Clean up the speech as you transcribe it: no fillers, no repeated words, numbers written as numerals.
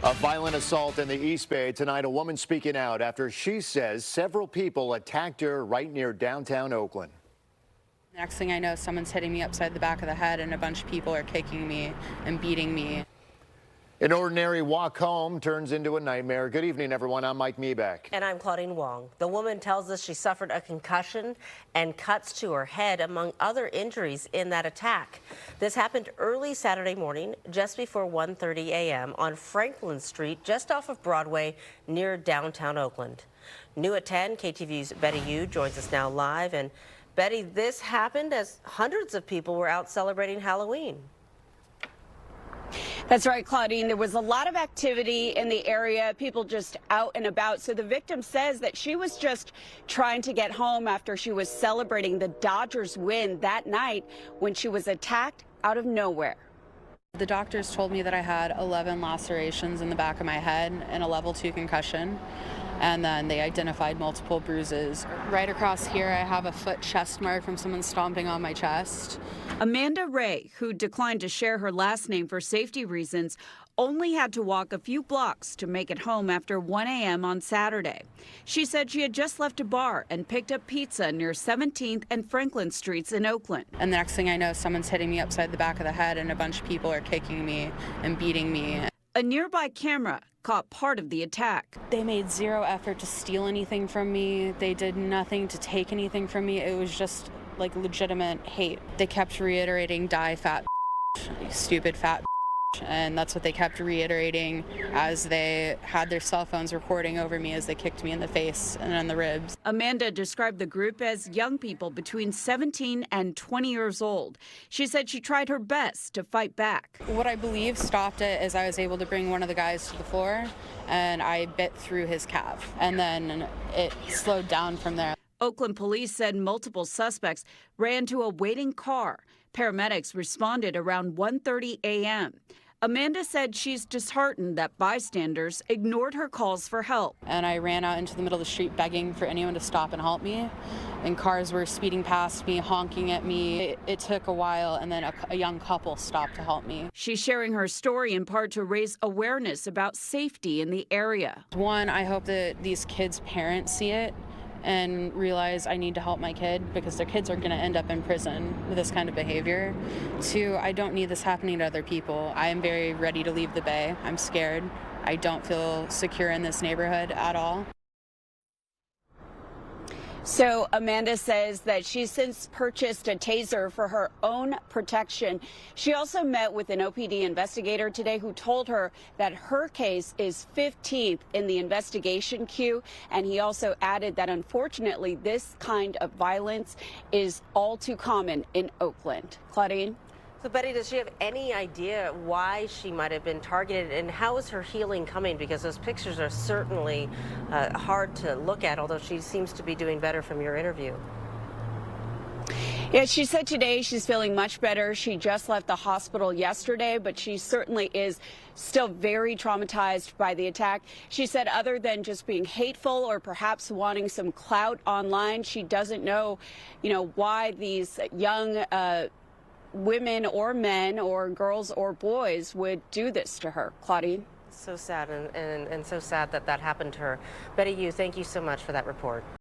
A violent assault in the East Bay tonight. A woman speaking out after she says several people attacked her right near downtown Oakland. Next thing I know, someone's hitting me upside the back of the head and a bunch of people are kicking me and beating me. An ordinary walk home turns into a nightmare. Good evening, everyone. I'm Mike Meebeck. And I'm Claudine Wong. The woman tells us she suffered a concussion and cuts to her head, among other injuries in that attack. This happened early Saturday morning, just before 1:30 a.m. on Franklin Street, just off of Broadway, near downtown Oakland. New at 10, KTVU's Betty Yu joins us now live. And Betty, this happened as hundreds of people were out celebrating Halloween. That's right, Claudine. There was a lot of activity in the area, people just out and about. So the victim says that she was just trying to get home after she was celebrating the Dodgers win that night when she was attacked out of nowhere. The doctors told me that I had 11 lacerations in the back of my head and a level 2 concussion. And then they identified multiple bruises. Right across here, I have a foot chest mark from someone stomping on my chest. Amanda Raye, who declined to share her last name for safety reasons, only had to walk a few blocks to make it home after 1 a.m. on Saturday. She said she had just left a bar and picked up pizza near 17th and Franklin Streets in Oakland. And the next thing I know, someone's hitting me upside the back of the head and a bunch of people are kicking me and beating me. A nearby camera caught part of the attack. They made zero effort to steal anything from me. They did nothing to take anything from me. It was just like legitimate hate. They kept reiterating, die fat, stupid fat. And that's what they kept reiterating as they had their cell phones recording over me as they kicked me in the face and on the ribs. Amanda described the group as young people between 17 and 20 years old. She said she tried her best to fight back. What I believe stopped it is I was able to bring one of the guys to the floor and I bit through his calf, and then it slowed down from there. Oakland police said multiple suspects ran to a waiting car. Paramedics responded around 1:30 a.m. Amanda said she's disheartened that bystanders ignored her calls for help. And I ran out into the middle of the street begging for anyone to stop and help me. And cars were speeding past me, honking at me. It took a while, and then a young couple stopped to help me. She's sharing her story in part to raise awareness about safety in the area. One, I hope that these kids' parents see it and realize I need to help my kid because their kids are going to end up in prison with this kind of behavior. Two, I don't need this happening to other people. I am very ready to leave the Bay. I'm scared. I don't feel secure in this neighborhood at all. So Amanda says that she's since purchased a taser for her own protection. She also met with an OPD investigator today who told her that her case is 15th in the investigation queue. And he also added that unfortunately this kind of violence is all too common in Oakland. Claudine? So Betty, does she have any idea why she might have been targeted, and how is her healing coming? Because those pictures are certainly hard to look at, although she seems to be doing better from your interview. Yeah, she said today she's feeling much better. She just left the hospital yesterday, but she certainly is still very traumatized by the attack. She said other than just being hateful or perhaps wanting some clout online, she doesn't know, why these young women or men or girls or boys would do this to her. Claudine? So sad, and so sad that that happened to her. Betty Yu, thank you so much for that report.